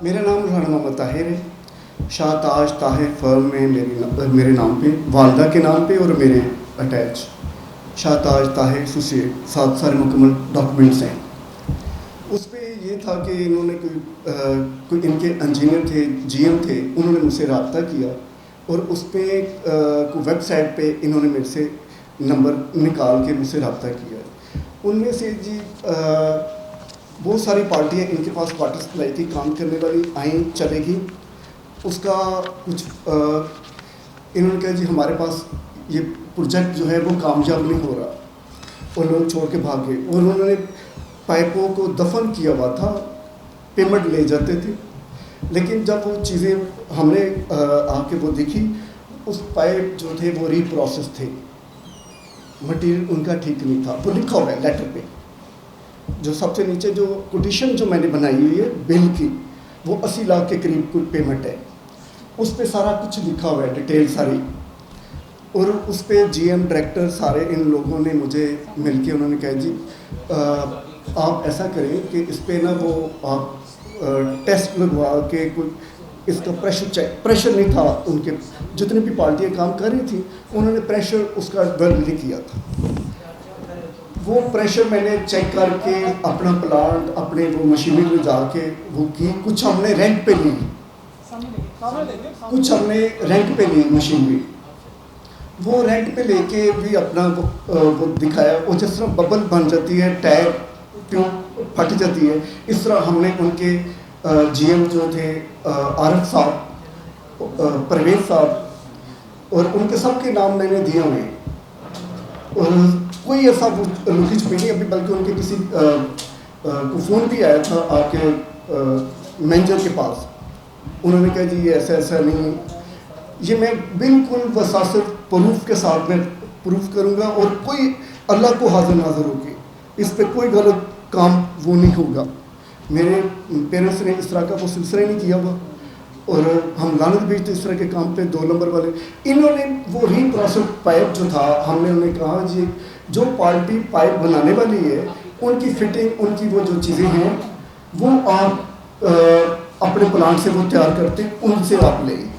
मेरा नाम राना मोहम्मद ताहिर है। शाह ताज ताहिर फर्म में मेरे नाम पे, वालदा के नाम पे और मेरे अटैच शाह ताज ताहिर एसोसिएट, साथ सारे मुकम्मल डॉक्यूमेंट्स हैं। उस पर ये था कि इन्होंने कोई इनके इंजीनियर थे, जीएम थे, उन्होंने मुझसे रब्ता किया और उस पर कोई वेबसाइट पे इन्होंने मेरे से नंबर निकाल के मुझसे रब्ता किया। उनमें से जी बहुत सारी पार्टियां इनके पास वाटर सप्लाई की काम करने वाली आई चलेगी। उसका कुछ इन्होंने कहा जी हमारे पास ये प्रोजेक्ट जो है वो कामयाब नहीं हो रहा और लोग छोड़ के भाग गए। और उन्होंने पाइपों को दफन किया हुआ था, पेमेंट ले जाते थे, लेकिन जब वो चीज़ें हमने आके वो देखी, उस पाइप जो थे वो रीप्रोसेस थे, मटेरियल उनका ठीक नहीं था। वो लिखा हुआ है लेटर पे, जो सबसे नीचे जो कोटेशन जो मैंने बनाई हुई है बिल की, वो 80 लाख के करीब कुछ पेमेंट है। उस पर सारा कुछ लिखा हुआ है, डिटेल सारी। और उस पर जीएम डायरेक्टर सारे इन लोगों ने मुझे मिलके उन्होंने कहा जी आप ऐसा करें कि इस पर ना वो आप टेस्ट लगवा के कोई इसका प्रेशर चेक, प्रेशर नहीं था उनके, जितनी भी पार्टियाँ काम कर रही थी उन्होंने प्रेशर उसका डेवलप नहीं किया था। वो प्रेशर मैंने चेक करके अपना प्लांट अपने वो मशीनरी में जाके वो की। कुछ हमने रेंट पे ली, कुछ हमने रेंट पे ली मशीनरी। वो रेंट पे लेके भी अपना वो दिखाया। वो जिस तरह बबल बन जाती है, टैग ट्यूब फट जाती है, इस तरह हमने उनके जीएम जो थे आरफ साहब, परवेज साहब, और उनके सबके नाम मैंने दिए हुए हैं। और कोई ऐसा वो लुकी छुपी नहीं अभी, बल्कि उनके किसी को फ़ोन भी आया था आपके मैनेजर के पास। उन्होंने कहा जी ये ऐसा ऐसा नहीं, ये मैं बिल्कुल वसासत प्रूफ के साथ में प्रूफ करूँगा और कोई अल्लाह को हाजिर नाज़र होगी, इस पर कोई गलत काम वो नहीं होगा। मेरे पेरेंट्स ने इस तरह का वो सिलसिला नहीं किया हुआ और हम लानत भेजते इस तरह के काम पे 2 नंबर वाले। इन्होंने वो रीप्रोसेस पाइप जो था, हमने उन्हें कहा जी जो पार्टी पाइप बनाने वाली है उनकी फिटिंग, उनकी वो जो चीज़ें हैं वो आप अपने प्लांट से वो तैयार करते हैं, उनसे आप लें।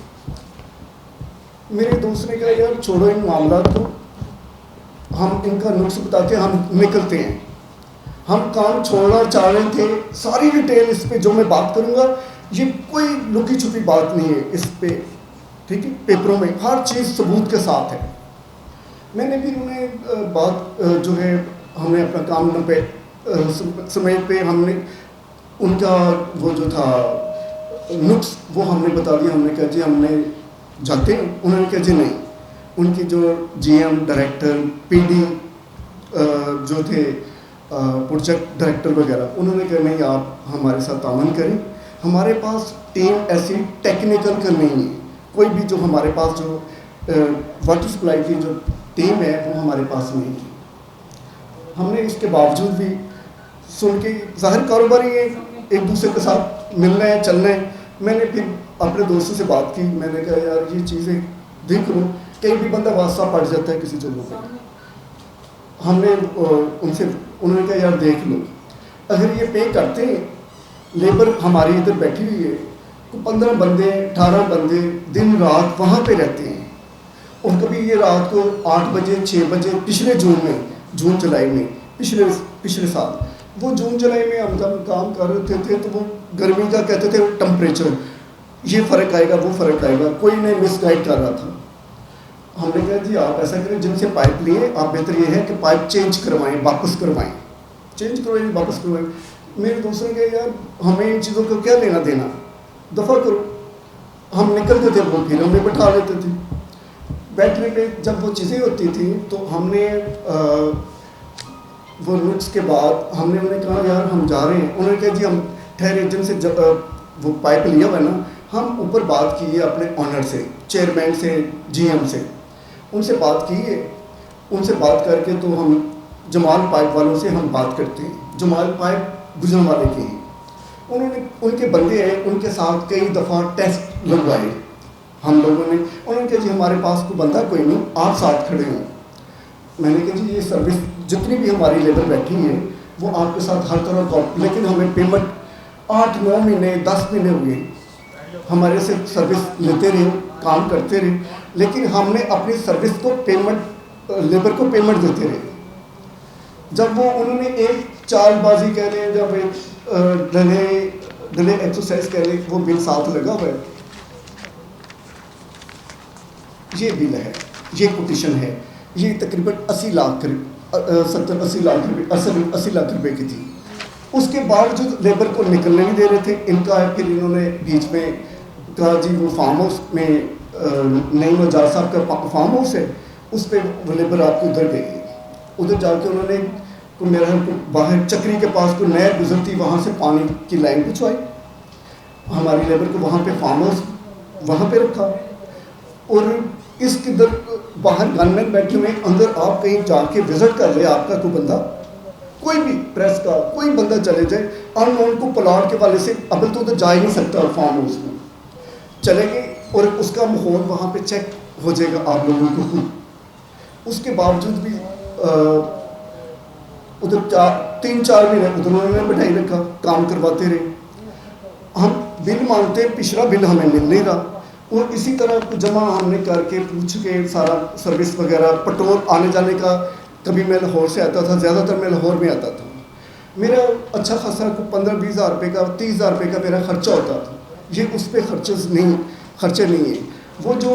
मेरे दोस्त ने कहा यार छोड़ो इन मामला को, हम इनका नुक्स बताते हैं, हम निकलते हैं। हम काम छोड़ना चाह रहे थे, सारी डिटेल इस पे जो मैं बात करूँगा ये कोई लुकी छुपी बात नहीं है इस पे, ठीक है, पेपरों में हर चीज़ सबूत के साथ है। मैंने भी उन्हें बात जो है हमने अपना काम न पे समय पे हमने उनका वो जो था नुक्स वो हमने बता दिया। हमने कहा जी हमने जाते हैं। उन्होंने कहा जी नहीं, उनकी जो जीएम डायरेक्टर पीडी जो थे प्रोजेक्ट डायरेक्टर वगैरह, उन्होंने कहा नहीं आप हमारे साथ तामन करें, हमारे पास टीम ऐसी टेक्निकल का नहीं है, कोई भी जो हमारे पास जो वाटर सप्लाई की जो टीम है वो हमारे पास नहीं है। हमने इसके बावजूद भी सुन के, ज़ाहिर कारोबारी है, एक दूसरे के साथ मिलना है चलना है। मैंने फिर अपने दोस्तों से बात की, मैंने कहा यार ये चीज़ें देख लो, कहीं भी बंदा वास्ता पड़ जाता है किसी जगह पर। हमने उनसे उन्होंने कहा यार देख लो, अगर ये पे करते हैं, लेबर हमारी इधर बैठी हुई है, तो 15 बंदे 18 बंदे दिन रात वहाँ पे रहते हैं। और कभी ये रात को 8 बजे 6 बजे पिछले जून जुलाई में पिछले साल वो जून जुलाई में हम जब काम कर रहे थे तो वो गर्मी का कहते थे टेम्परेचर, ये फ़र्क आएगा वो फ़र्क आएगा, कोई नहीं मिसगाइड कर रहा था। हमने कहा जी आप ऐसा करें, जिनसे पाइप लिए आप बेहतर ये है कि पाइप चेंज करवाएं, वापस करवाएं, चेंज करवाएं वापस करवाएं। मेरे दोस्तों ने कहा यार हमें इन चीज़ों को क्या लेना देना, दफ़ा करो। हम निकलते थे, वो फिर हमें बैठा लेते थे। बैठने पे जब वो चीज़ें होती थी तो हमने वो नुक्स के बाद हमने उन्हें कहा यार हम जा रहे हैं। उन्होंने कहा जी हम ठहरे, जिनसे जब वो पाइप लिया हुआ है ना, हम ऊपर बात की है अपने ऑनर से, चेयरमैन से, जीएम से, उनसे बात की है। उनसे बात करके तो हम जमाल पाइप वालों से हम बात करते हैं, जमाल पाइप गुजरांवाले के हैं। उन्होंने उनके बंदे हैं, उनके साथ कई दफ़ा टेस्ट लगवाए हम लोगों ने। उन्होंने कहा जी हमारे पास कोई बंदा कोई नहीं, आप साथ खड़े हों। मैंने कहा जी ये सर्विस जितनी भी हमारी लेबर बैठी है वो आपके साथ हर तरह का, लेकिन हमें पेमेंट 8-9 महीने 10 महीने हुए हमारे से सर्विस लेते रहे, काम करते रहे, लेकिन हमने अपनी सर्विस को पेमेंट, लेबर को पेमेंट देते रहे। जब वो उन्होंने एक चालबाजी कह लें, जब एक डिले एक्सरसाइज कह लें, वो बिल साथ लगा हुआ है, ये बिल है, ये कोटेशन है, ये तकरीबन 80 लाख 70-80 लाख रुपये 80 लाख रुपए की थी। उसके बावजूद लेबर को निकलने नहीं दे रहे थे इनका। फिर इन्होंने बीच में कहा जी वो फार्म हाउस में नईम नजार साहब का फार्म हाउस है, उस पर वो लेबर आपको उधर देगी। उधर जाके उन्होंने मेरा बाहर चक्री के पास कोई नहर गुजरती, वहाँ से पानी की लाइन बिछवाई, हमारी लेबर को वहाँ पे फार्म हाउस वहाँ पे रखा। और इसके इधर बाहर गनमैन बैठे हुए, अंदर आप कहीं जाके विजिट कर ले, आपका कोई बंदा, कोई भी प्रेस का कोई बंदा चले जाए, अननोन को प्लाट के वाले से अब तो उधर जा ही नहीं सकता, फार्म हाउस में चले गए और उसका माहौल वहाँ पे चेक हो जाएगा आप लोगों को। उसके बावजूद भी उधर 3-4 महीने उधर उन्होंने बैठाई रखा, काम करवाते रहे। हम बिल मांगते, पिछला बिल हमें मिल नहीं रहा, और इसी तरह जमा हमने करके पूछ के सारा सर्विस वगैरह, पेट्रोल आने जाने का, कभी मैं लाहौर से आता था, ज़्यादातर मैं लाहौर में आता था, मेरा अच्छा खासा 15-20 हज़ार रुपये का 30 हज़ार रुपये का मेरा खर्चा होता था। ये उस पर खर्चे नहीं है। वो जो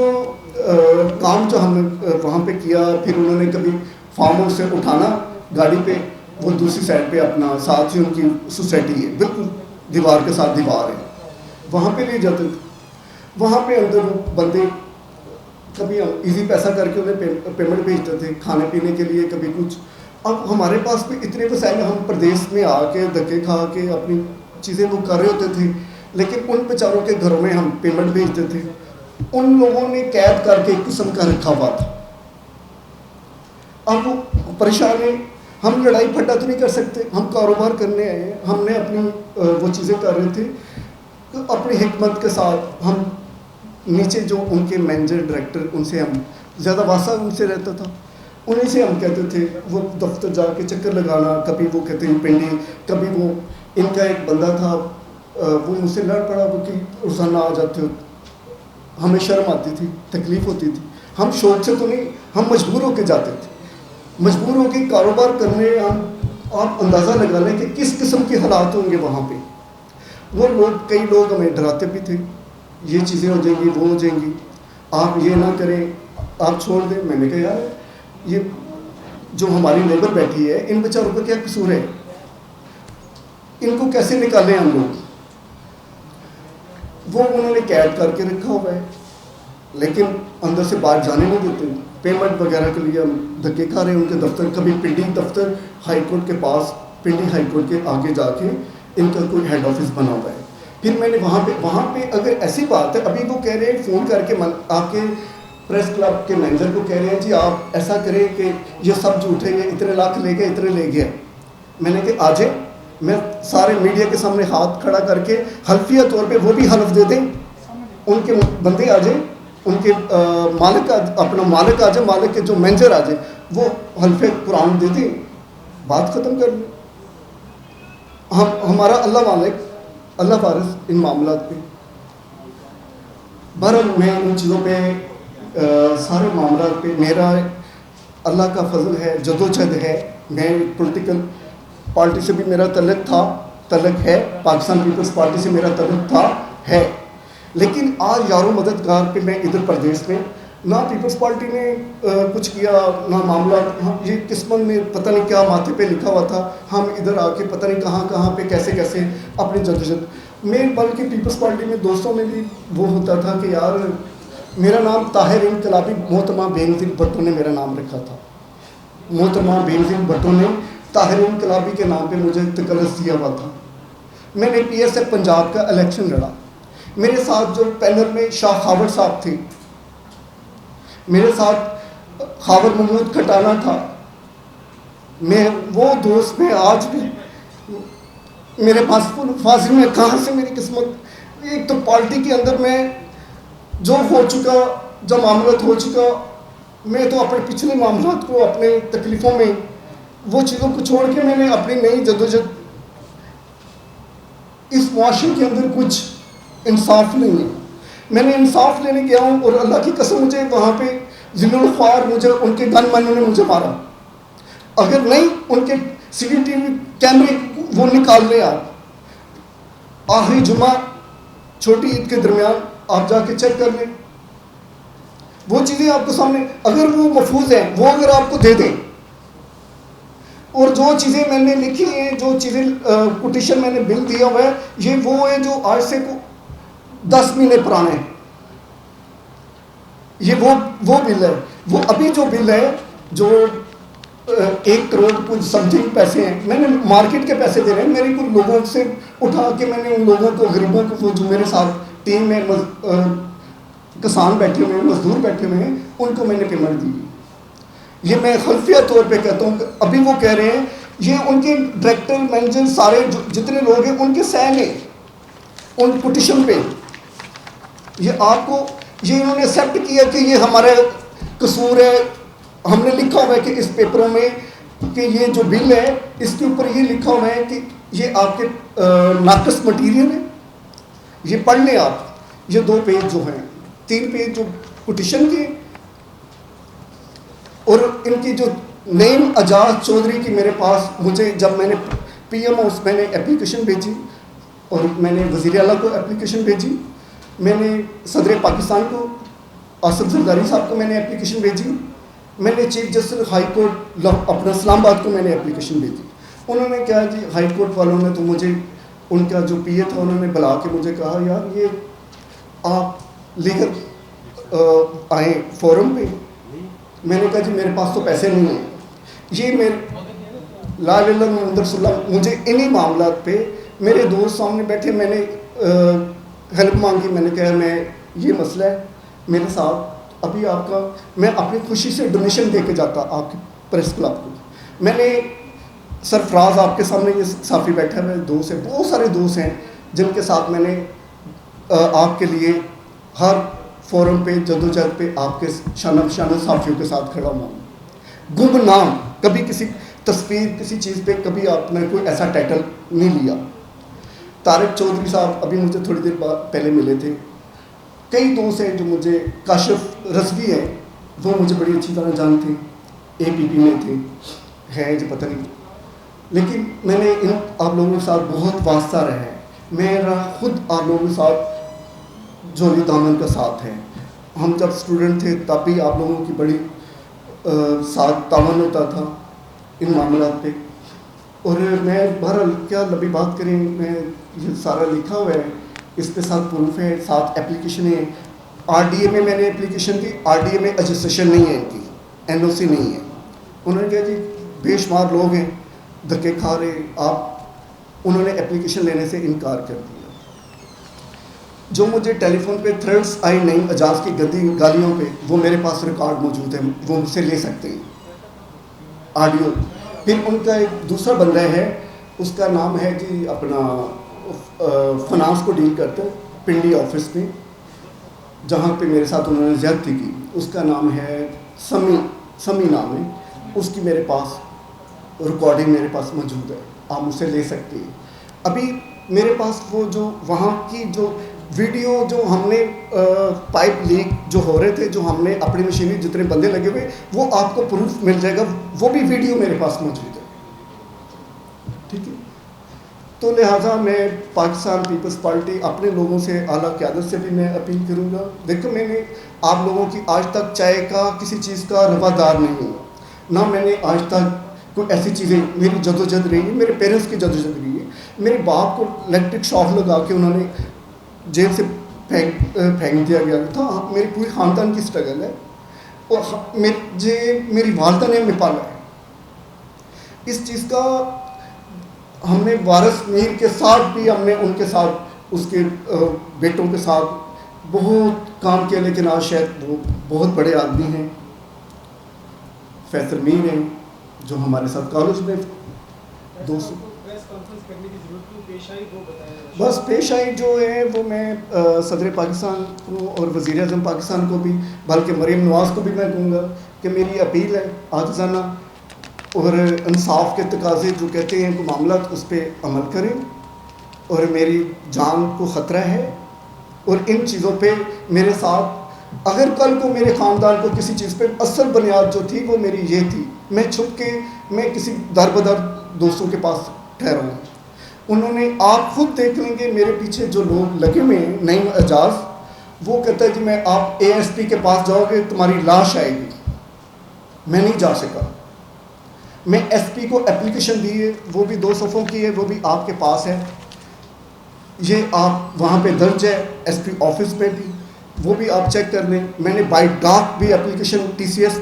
काम जो हमने वहाँ पे किया, फिर उन्होंने कभी फार्म हाउस से उठाना गाड़ी पे, वो दूसरी साइड पे अपना साथ ही उनकी सोसाइटी है, बिल्कुल दीवार के साथ दीवार है, वहाँ पे ले जाते थे। वहाँ पे अंदर बंदे कभी हम इजी पैसा करके उन्हें पेमेंट भेजते थे खाने पीने के लिए, कभी कुछ। अब हमारे पास भी इतने वसाइल, हम प्रदेश में आके धक्के खा के अपनी चीज़ें वो कर रहे होते थे, लेकिन उन बेचारों के घरों में हम पेमेंट भेजते थे। उन लोगों ने कैद करके एक किस्म का रखा हुआ था। अब वो परेशान है, हम लड़ाई फट्टा तो नहीं कर सकते, हम कारोबार करने आए हैं, हमने अपनी वो चीज़ें कर रहे थे, तो अपनी हिकमत के साथ हम नीचे जो उनके मैनेजर डायरेक्टर, उनसे हम ज़्यादा वास्ता उनसे रहता था, उन्हीं से हम कहते थे, वो दफ्तर जाके चक्कर लगाना, कभी वो कहते हैं पिंडी, कभी वो इनका एक बंदा था वो मुझसे लड़ पड़ा, वो कि रोज़ाना आ जाते हो, हमें शर्म आती थी, तकलीफ़ होती थी, हम शौक से तो नहीं, हम मजबूर होकर जाते थे, मजबूर होकर कारोबार करने। हम आप अंदाज़ा लगा लें कि किस किस्म के हालात होंगे वहाँ पे। वो लोग, कई लोग हमें डराते भी थे, ये चीज़ें हो जाएंगी, वो हो जाएंगी, आप ये ना करें, आप छोड़ दें। मैंने कहा यार, ये जो हमारी लेबर बैठी है, इन बेचारों का क्या कसूर है, इनको कैसे निकालें हम लोग। वो उन्होंने कैद करके रखा हुआ है, लेकिन अंदर से बाहर जाने नहीं देते। पेमेंट वगैरह के लिए हम धक्के खा रहे हैं उनके दफ्तर, कभी पिंडी दफ्तर हाई कोर्ट के पास, पिंडी हाई कोर्ट के आगे जाके इनका कोई हेड ऑफिस बना हुआ है। फिर मैंने वहाँ पे अगर ऐसी बात है, अभी वो कह रहे हैं फ़ोन करके आपके प्रेस क्लब के मैनेजर को कह रहे हैं जी आप ऐसा करें कि ये सब झूठे हैं, इतने लाख ले गए, इतने ले गए। मैंने कहा आज मैं सारे मीडिया के सामने हाथ खड़ा करके हल्फिया तौर पे वो भी हल्फ दे दें, उनके बंदे आ जाए, उनके मालिक अपना मालिक आ जाए, मालिक के जो मैनेजर आ जाए, वो हल्फे कुरान दे दें, बात ख़त्म कर लें। हमारा अल्लाह मालिक, अल्लाह वारिस इन मामलात पे। बहरहाल मैं इन चीज़ों पे सारे मामलात पे मेरा अल्लाह का फजल है, जदोजहद है। मैं पॉलिटिकल पार्टी से भी मेरा तल्लुक़ है, पाकिस्तान पीपल्स पार्टी से मेरा तल्लुक़ है, लेकिन आज यारों मददगार पे मैं इधर प्रदेश में ना पीपल्स पार्टी ने कुछ किया, ना मामला, ये किस्मत में पता नहीं क्या माथे पे लिखा हुआ था, हम इधर आके पता नहीं कहाँ पे कैसे अपनी जदोजहद में, बल्कि पीपल्स पार्टी में दोस्तों में भी वो होता था कि यार मेरा नाम ताहिर इनकलाबी मोहतरमा बेनज़ीर भुट्टो ने मेरा नाम रखा था। मोहतरमा बेनज़ीर भुट्टो ने ताहिर इनकलाबी के नाम पे मुझे तकल्लुस दिया हुआ था। मैंने PSF पंजाब का इलेक्शन लड़ा, मेरे साथ जो पैनल में शाह खावर साहब थे, मेरे साथ खावर महमूद खटाना था, मैं वो दोस्त में आज भी मेरे पास फाजिल में कहाँ से मेरी किस्मत। एक तो पार्टी के अंदर में जो हो चुका, जो मामलात हो चुका, मैं तो अपने पिछले मामलात को, अपने तकलीफ़ों में वो चीज़ों को छोड़ के मैंने अपनी नई जदोजहद اس معاشرے کے اندر کچھ انصاف نہیں ہے. میں نے انصاف لینے گیا ہوں اور اللہ کی قسم مجھے وہاں پہ ذل الخوار مجھے ان کے گن مینوں نے مجھے مارا. اگر نہیں ان کے CCTV کیمرے وہ نکال لیں آپ آخری جمعہ چھوٹی عید کے درمیان آپ جا کے چیک کر لیں, وہ چیزیں آپ کو سامنے اگر وہ محفوظ ہیں وہ اگر آپ کو دے دیں. اور جو چیزیں میں نے لکھی ہیں, جو چیزیں کوٹیشن میں نے بل دیا ہوا ہے, یہ وہ ہے جو آج سے 10 مہینے پرانے ہیں. یہ وہ بل ہے. وہ ابھی جو بل ہے جو 1 کروڑ کچھ سم تھنگ پیسے ہیں, میں نے مارکیٹ کے پیسے دے رہے ہیں. میری کچھ لوگوں سے اٹھا کے میں نے ان لوگوں کو, غریبوں کو, وہ جو میرے ساتھ ٹیم میں کسان بیٹھے ہوئے ہیں, مزدور بیٹھے ہوئے ہیں, ان کو میں نے پیمنٹ دی. یہ میں خلفیہ طور پہ کہتا ہوں. ابھی وہ کہہ رہے ہیں یہ ان کے ڈائریکٹر مینیجر سارے جتنے لوگ ہیں ان کے سائن ہیں ان پٹیشن پہ. یہ آپ کو یہ انہوں نے ایکسیپٹ کیا کہ یہ ہمارا قصور ہے. ہم نے لکھا ہوا ہے کہ اس پیپروں میں کہ یہ جو بل ہے اس کے اوپر یہ لکھا ہوا ہے کہ یہ آپ کے ناقص مٹیریل ہے. یہ پڑھ لیں آپ. یہ 2 پیج جو ہیں, 3 پیج جو پٹیشن کے, اور ان کی جو نیم اعجاز چودھری کی میرے پاس, مجھے جب میں نے PMO میں نے اپلیکیشن بھیجی اور میں نے وزیر اعلیٰ کو اپلیکیشن بھیجی, میں نے صدر پاکستان کو آصف زرداری صاحب کو میں نے اپلیکیشن بھیجی, میں نے چیف جسٹس ہائی کورٹ اپنا اسلام آباد کو میں نے اپلیکیشن بھیجی. انہوں نے کہا جی ہائی کورٹ والوں نے تو مجھے ان کا جو PA تھا انہوں نے بلا کے مجھے کہا یار یہ آپ لیگل آئیں فورم پہ. میں نے کہا جی میرے پاس تو پیسے نہیں ہیں. یہ میرے لا الہ الا محمد رسول اللہ, مجھے انہی معاملات پہ میرے دوست سامنے بیٹھے, میں نے ہیلپ مانگی. میں نے کہا میں یہ مسئلہ ہے میرے ساتھ, ابھی آپ کا میں اپنی خوشی سے ڈونیشن دے کے جاتا آپ کے پریس کلب کو. میں نے سرفراز آپ کے سامنے یہ صافی بیٹھا ہے, دوست ہیں, بہت سارے دوست ہیں جن کے ساتھ میں نے آپ کے لیے ہر فورم پہ جدوجہد پہ آپ کے شانہ بشانہ صحافیوں کے ساتھ کھڑا ہوا. گمنام کبھی کسی تصویر کسی چیز پہ کبھی آپ نے کوئی ایسا ٹائٹل نہیں لیا. طارق چودھری صاحب ابھی مجھے تھوڑی دیر بعد پہلے ملے تھے. کئی دوست ہیں جو مجھے, کاشف رضوی ہیں وہ مجھے بڑی اچھی طرح جانتے ہیں, APP میں تھے, ہیں جو پتہ نہیں, لیکن میں نے آپ لوگوں کے ساتھ بہت واسطہ رہا ہے. میرا خود آپ لوگوں کے ساتھ جولی دامن کا ساتھ ہے. ہم جب اسٹوڈنٹ تھے تب بھی آپ لوگوں کی بڑی ساتھ تعاون ہوتا تھا ان معاملات پہ. اور میں بہرحال کیا لمبی بات کریں, میں یہ سارا لکھا ہوا ہے, اس کے ساتھ پروف ہے, ساتھ اپلیکیشن ہے. RDA میں نے اپلیکیشن کی, RDA میں رجسٹریشن نہیں ہے ان کی, NOC نہیں ہے. انہوں نے کہا جی بے شمار لوگ ہیں دھکے کھا رہے آپ, انہوں نے اپلیکیشن لینے سے انکار کر دیا. جو مجھے ٹیلی فون پہ تھریڈس آئی نعیم اعجاز کی گندی گالیوں پہ, وہ میرے پاس ریکارڈ موجود ہے, وہ مجھ سے لے سکتے ہیں آڈیو. پھر ان کا ایک دوسرا بندہ ہے, اس کا نام ہے جی اپنا فنانس کو ڈیل کرتے پنڈی آفس میں, جہاں پہ میرے ساتھ انہوں نے زیادتی کی. اس کا نام ہے سمی نام ہے, اس کی میرے پاس ریکارڈنگ میرے پاس موجود ہے, آپ مجھ سے لے سکتے ہیں. ابھی میرے پاس وہ جو وہاں کی جو ویڈیو جو ہم نے پائپ لیک جو ہو رہے تھے, جو ہم نے اپنی مشینری جتنے بندے لگے ہوئے, وہ آپ کو پروف مل جائے گا, وہ بھی ویڈیو میرے پاس موجود ہے. ٹھیک ہے, تو لہٰذا میں پاکستان پیپلز پارٹی اپنے لوگوں سے, اعلیٰ قیادت سے بھی میں اپیل کروں گا. دیکھو میں نے آپ لوگوں کی آج تک چائے کا کسی چیز کا روادار نہیں ہوں, نہ میں نے آج تک کوئی ایسی چیزیں, میری جدوجہد رہی ہے, میرے پیرنٹس کی جدوجہد رہی ہے. میرے باپ کو الیکٹرک شاک لگا کے انہوں نے جیل سے پھینک دیا گیا تھا. میری پوری خاندان کی اسٹرگل ہے, اور میری والدہ نے ہمیں پالا ہے. اس چیز کا ہم نے وارث میر کے ساتھ بھی, ہم نے ان کے ساتھ اس کے بیٹوں کے ساتھ بہت کام کیا, لیکن آج شاید وہ بہت بڑے آدمی ہیں. فیصل میر ہیں جو ہمارے ساتھ کالج میں دوست. بس پیش آئی جو ہے وہ میں صدر پاکستان کو اور وزیر اعظم پاکستان کو بھی, بلکہ مریم نواز کو بھی میں کہوں گا کہ میری اپیل ہے عاجزانہ اور انصاف کے تقاضے جو کہتے ہیں کہ معاملات اس پہ عمل کریں. اور میری جان کو خطرہ ہے، اور ان چیزوں پہ میرے ساتھ اگر کل کو میرے خاندان کو کسی چیز پہ اصل بنیاد جو تھی وہ میری یہ تھی، میں چھپ کے میں کسی در بدر دوستوں کے پاس ٹھہرا ہوں. انہوں نے، آپ خود دیکھ لیں گے میرے پیچھے جو لوگ لگے ہوئے ہیں، نعیم اعجاز، وہ کہتا ہے کہ میں آپ اے ایس پی کے پاس جاؤ گے تمہاری لاش آئے گی. میں نہیں جا سکا. میں ایس پی کو اپلیکیشن دی ہے، وہ بھی 2 صفحوں کی ہے، وہ بھی آپ کے پاس ہے، یہ آپ وہاں پہ درج ہے ایس پی آفس پہ بھی، وہ بھی آپ چیک کر لیں. میں نے بائی ڈاک بھی اپلیکیشن ٹی سی ایس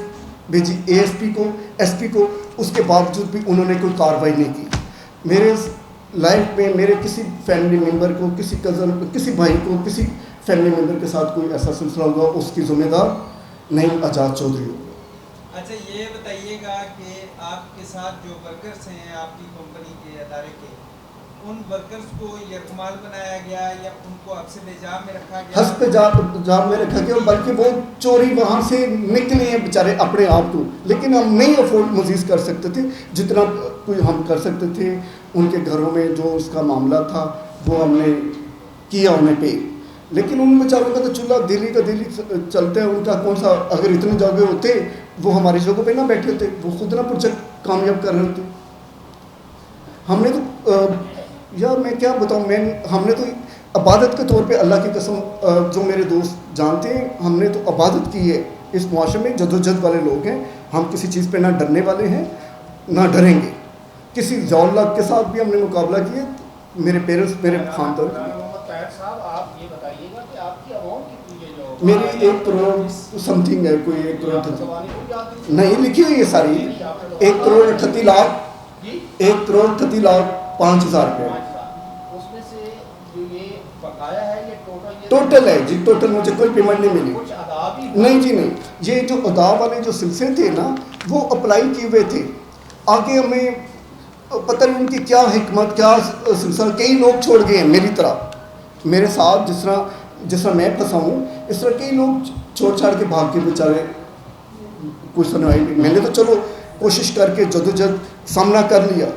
بھیجی اے ایس پی کو، ایس پی کو، اس کے باوجود بھی انہوں نے کوئی کارروائی نہیں کی. میرے لائف میں میرے کسی فیملی ممبر کو، کسی کزن، کسی بھائی کو، کسی فیملی ممبر کے ساتھ کوئی ایسا سلسلہ ہوگا، اس کی ذمہ دار نعیم اعجاز چودھری ہوگا. اچھا یہ بتائیے گا کہ آپ کے ساتھ جو ورکرز ہیں آپ کی کمپنی کے ادارے کے، ان ورکرز کو یرغمال بنایا گیا یا ان کو حبس جام میں رکھا گیا؟ حبس جام میں رکھا گیا، بلکہ وہ چوری وہاں سے نکلے ہیں بیچارے اپنے آپ کو، لیکن ہم نہیں افورڈ مزید کر سکتے تھے جتنا کوئی ہم کر سکتے تھے. ان کے گھروں میں جو اس کا معاملہ تھا وہ ہم نے کیا انہیں پہ، لیکن ان بیچاروں کا تو چولہا دلی کا دلی چلتا ہے. ان کا کون سا، اگر اتنے جگہ ہوتے وہ ہماری جگہ پہ نہ بیٹھے ہوتے، وہ خود نہ پروجیکٹ کامیاب کر رہے ہوتے. ہم نے تو یار میں کیا بتاؤں، ہم نے تو عبادت کے طور پہ اللہ کی قسم، جو میرے دوست جانتے ہیں، ہم نے تو عبادت کی ہے. اس معاشرے میں جدوجہد والے لوگ ہیں، ہم کسی چیز پہ نہ ڈرنے والے ہیں نہ ڈریں گے. کسی ذلت کے ساتھ بھی ہم نے مقابلہ کیا. میرے پیرنٹس، میرے خاندان، میری 1 کروڑ سم تھنگ ہے، کوئی 1 کروڑ نہیں لکھی ہوئی ہے ساری، 1 کروڑ 38 لاکھ 1 کروڑ 38 لاکھ 5,000 روپے ٹوٹل ہے جی. ٹوٹل مجھے کوئی پیمنٹ نہیں ملی. نہیں جی نہیں، یہ جو ادا والے جو سلسلے تھے نا وہ اپلائی کیے ہوئے تھے. آگے ہمیں پتہ نہیں ان کی کیا حکمت، کیا سلسلہ. کئی لوگ چھوڑ گئے ہیں میری طرح، میرے ساتھ جس طرح میں پھنسا ہوں، اس طرح کئی لوگ چھوڑ چھاڑ کے بھاگ کے بیچارے کوئی سنوائی نہیں. میں نے تو چلو کوشش کر کے جدوجہد سامنا کر لیا.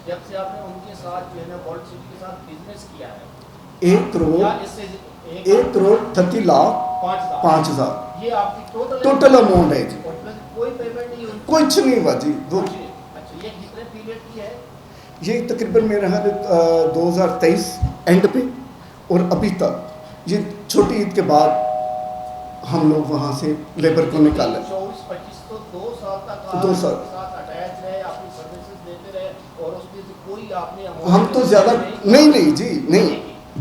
جب سے آپ نے ان کے ساتھ جو ہے نا ورلڈ سٹی کے ساتھ بزنس کیا ہے، 1 کروڑ 30 لاکھ 5,000 یہ آپ کی ٹوٹل اماؤنٹ ہے جی. کوئی پیمنٹ نہیں ہوئی؟ کچھ نہیں ہوا جی. اچھا یہ کتنے پیریڈ کی ہے؟ یہ تقریباً میرا 2023 اینڈ پہ، اور ابھی تک یہ چھوٹی عید کے بعد ہم لوگ وہاں سے لیبر کو نکالا. 24-25 تو 2 سال تک 2 سال اٹیچ رہے، اپنی سروسز دیتے رہے، اور اس میں سے کوئی آپ نے ہم تو زیادہ نہیں جی نہیں.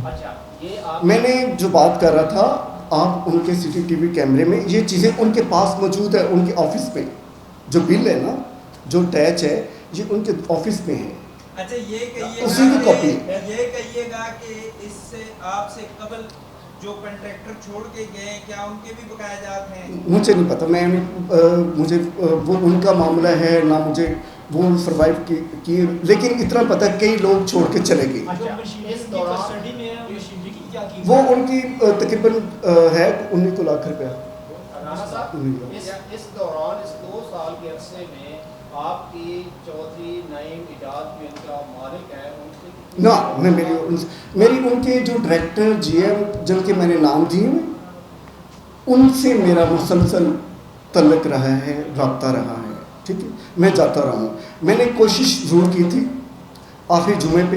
اچھا یہ آپ، میں نے جو بات کر رہا تھا، آپ ان کے سی سی ٹی وی کیمرے میں یہ چیزیں ان کے پاس موجود ہے. ان کے آفس پہ جو بل ہے نا، جو ٹیچ ہے، یہ ان کے آفس پہ ہے. اچھا یہ کہیے گا کہ اس سے آپ سے قبل جو کنٹریکٹر چھوڑ کے گئے، کیا ان کے بھی بقایا جات ہیں؟ مجھے نہیں پتا، مجھے وہ ان کا معاملہ ہے نہ مجھے وہ سروائیو کی، لیکن اتنا پتا کئی لوگ چھوڑ کے چلے گئے. وہ ان کی تقریباً ہے 19 لاکھ روپیہ. اس دوران اس 2 سال کے عرصے میں آپ کی چودھری نعیم اعجاز جو ان کا مالک ہے، ان سے نہ میری ان کے جو ڈائریکٹر جی ایم جن کے میں نے نام دیے ہیں، ان سے میرا مسلسل تعلق رہا ہے، رابطہ رہا ہے. ٹھیک ہے، میں جاتا رہا ہوں. میں نے کوشش ضرور کی تھی آخری جمعے پہ،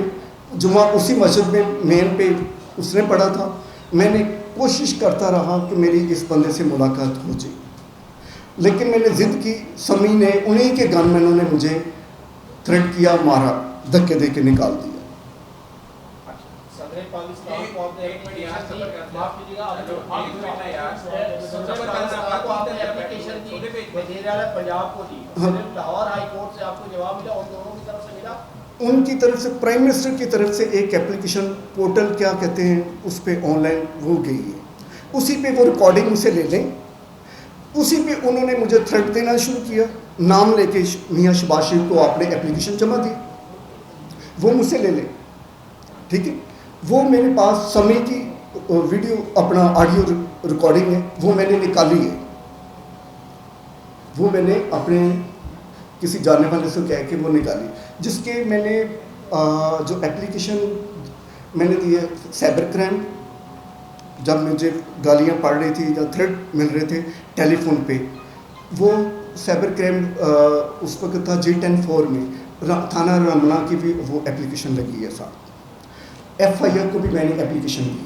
جمعہ اسی مسجد میں مین پہ اس نے پڑھا تھا. میں نے کوشش کرتا رہا کہ میری اس بندے سے ملاقات ہو جائے، لیکن میں نے ضد کی. سمی نے، انہیں کے گن مینوں نے مجھے تھریٹ کیا، مارا، دھکے دے کے نکال دیا. صدر پاکستان کو آپ نے وزیر اعلیٰ پنجاب کو دی، لاہور ہائی کورٹ سے آپ کو جواب ملا، ان دونوں کی طرف سے ملا؟ ان کی طرف سے، پرائم منسٹر کی طرف سے ایک اپلیکیشن پورٹل کیا کہتے ہیں اس پہ آن لائن وہ گئی ہے، اسی پہ وہ ریکارڈنگ مجھ سے لے لیں. اسی پہ انہوں نے مجھے تھریٹ دینا شروع کیا، نام لے کے میاں شباز شریف کو آپ نے اپلیکیشن جمع دی، وہ مجھ سے لے لیں. ٹھیک ہے، وہ میرے پاس سمی کی ویڈیو، اپنا آڈیو रिकॉर्डिंग है वो मैंने निकाली है, वो मैंने अपने किसी जानने वाले से कह के वो निकाली, जिसके मैंने जो एप्लीकेशन मैंने दी है साइबर क्राइम, जब मुझे गालियाँ पड़ रही थी या थ्रेट मिल रहे थे टेलीफोन पे, वो साइबर क्राइम उस वक्त था G10-4 में, थाना रमना की भी वो एप्लीकेशन लगी है साथ, FIR को भी मैंने एप्लीकेशन दी,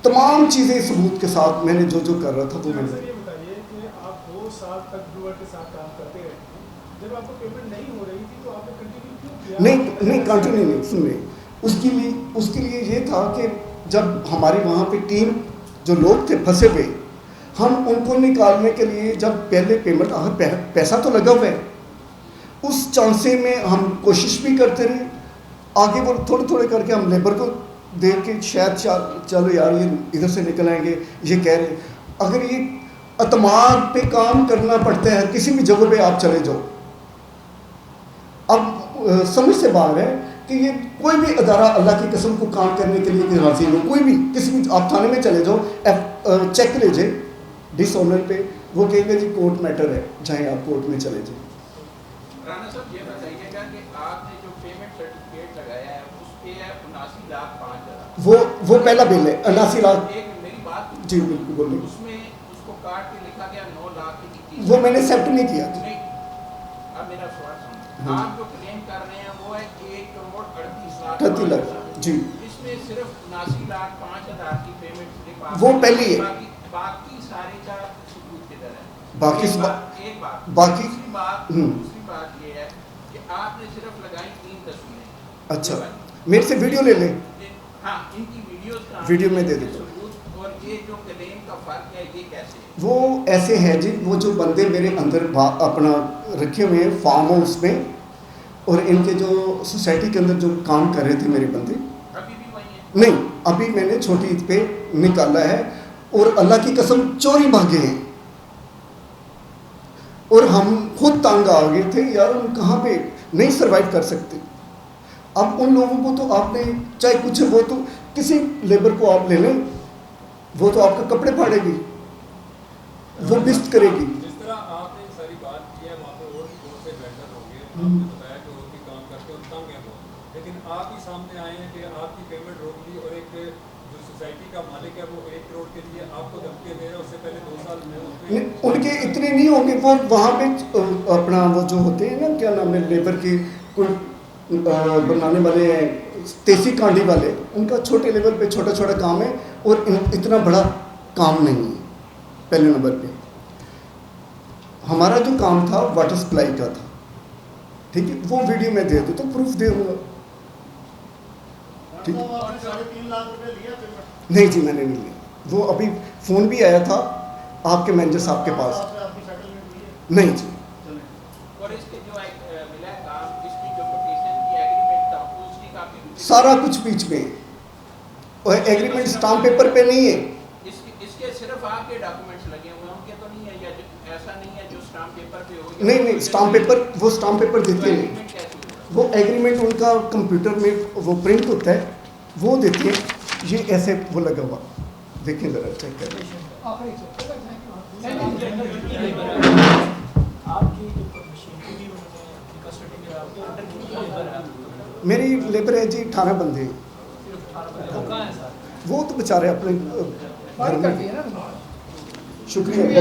तमाम चीज़ें सबूत के साथ मैंने जो जो कर रहा था वो मैंने। ये बताइए कि आप 2 साल तक ब्रूअर के साथ काम करते रहे, जब आपको पेमेंट नहीं हो रही थी तो आपने कंटिन्यू क्यों किया? नहीं कंटिन्यू नहीं, सुनिए, उसके लिए ये था कि जब हमारे वहाँ पे टीम जो लोग थे फंसे हुए, हम उनको निकालने के लिए जब पहले पेमेंट पैसा तो लगा हुआ है, उस चांसे में हम कोशिश भी करते रहे, आगे वो थोड़े थोड़े करके हम लेबर को देख के शायद चलो यार ये इधर से निकल आएंगे, ये कह रहे, अगर ये अतमाद पे काम करना पड़ता है, किसी भी जगह पे आप चले जाओ, अब समझ से बाहर है कि ये कोई भी अदारा अल्लाह की कसम को काम करने के लिए राजी हो, कोई भी किसी भी आप थाने में चले जाओ, चेक लीजिए डिसऑनर पे, वो कहेंगे जी कोर्ट मैटर है, चाहे आप कोर्ट में चले जाए। राणा साहब ये बताइएगा कि आपने जो पेमेंट सर्टिफिकेट लगाया है उस पे है 79,05,000, वो पहला बिल है 79 लाख। एक मेरी बात जी बिल्कुल बोलिए। उसमें उसको काट के लिखा गया 9 लाख की चीज, वो मैंने एक्सेप्ट नहीं किया। नहीं, अब मेरा सवाल सुनो, आप जो क्लेम कर रहे हैं वो है 1,38,05,000 जी, इसमें सिर्फ 79,05,000 की पेमेंट स्लिप वो पहली है। बाकी सारे का सबूत किधर है? बाकी एक बात बाकी दूसरी बात ये है कि आपने सिर्फ लगाई 3 तस्वीरें। अच्छा, मेरे से वीडियो ले लें, हाँ, इनकी वीडियो में दे देता हूँ। और ये जो क्लेम का फर्क है ये कैसे है? वो ऐसे है जी, वो जो बंदे मेरे अंदर अपना रखे हुए हैं फार्म हाउस में, और इनके जो सोसाइटी के अंदर जो काम कर रहे थे मेरे बंदे, अभी भी वही है? नहीं अभी मैंने छोटी ईद पे निकाला है, और अल्लाह की कसम चोरी भागे हैं, और हम खुद तंग आ गए थे यार, हम कहाँ पे नहीं सरवाइव कर सकते। अब उन लोगों को तो आपने चाहे कुछ, वो तो किसी लेबर को आप ले लें, वो तो आपका कपड़े फाड़ेगी, वो बिस्त करेगी। जिस तरह आपने सारी बात की है, वहाँ पे और भी बहुत से वेंडर होंगे, आपने बताया कि और भी काम करते और तंग है वो, लेकिन आप ही सामने आए हैं कि आपकी पेमेंट रोक ली, और एक जो सोसाइटी का मालिक है वो 1 करोड़ के लिए आपको धमकी दे रहा है, उससे पहले 2 साल में उनके इतने नहीं होंगे, वो वहाँ पे अपना वो जो होते हैं ना, क्या नाम है, लेबर की कोई बनाने वाले हैं, तेसी कांडी वाले, उनका छोटे लेवल पे छोटा छोटा काम है, और इतना बड़ा काम नहीं है। पहले नंबर पे हमारा जो काम था वाटर सप्लाई का था, ठीक है, वो वीडियो में दे दूँ तो प्रूफ दे दूँगा, ठीक है। 3.5 लाख रुपए लिया पेमेंट? नहीं जी मैंने नहीं लिया, वो अभी फ़ोन भी आया था आपके मैनेजर साहब के पास, आपकी सेटलमेंट हुई है? नहीं जी। और इसके जो मिला काम, इसकी जो कोटेशन की एग्रीमेंट था उसकी काफी सारा कुछ बीच में, और एग्रीमेंट स्टाम्प पेपर पे नहीं है, इसके सिर्फ आपके डॉक्यूमेंट्स लगे हुए हैं, उनके तो नहीं है, या ऐसा नहीं है जो स्टाम्प पेपर पे हो? नहीं स्टाम्प पेपर, वो स्टाम्प पेपर देते नहीं, वो एग्रीमेंट उनका कंप्यूटर में वो प्रिंट होता है, वो देते हैं, ये ऐसे वो लगा हुआ, देखें ज़रा चेक करें। मेरी लेबर है जी 18 बंदे, वो तो बेचारे अपने घर में। शुक्रिया।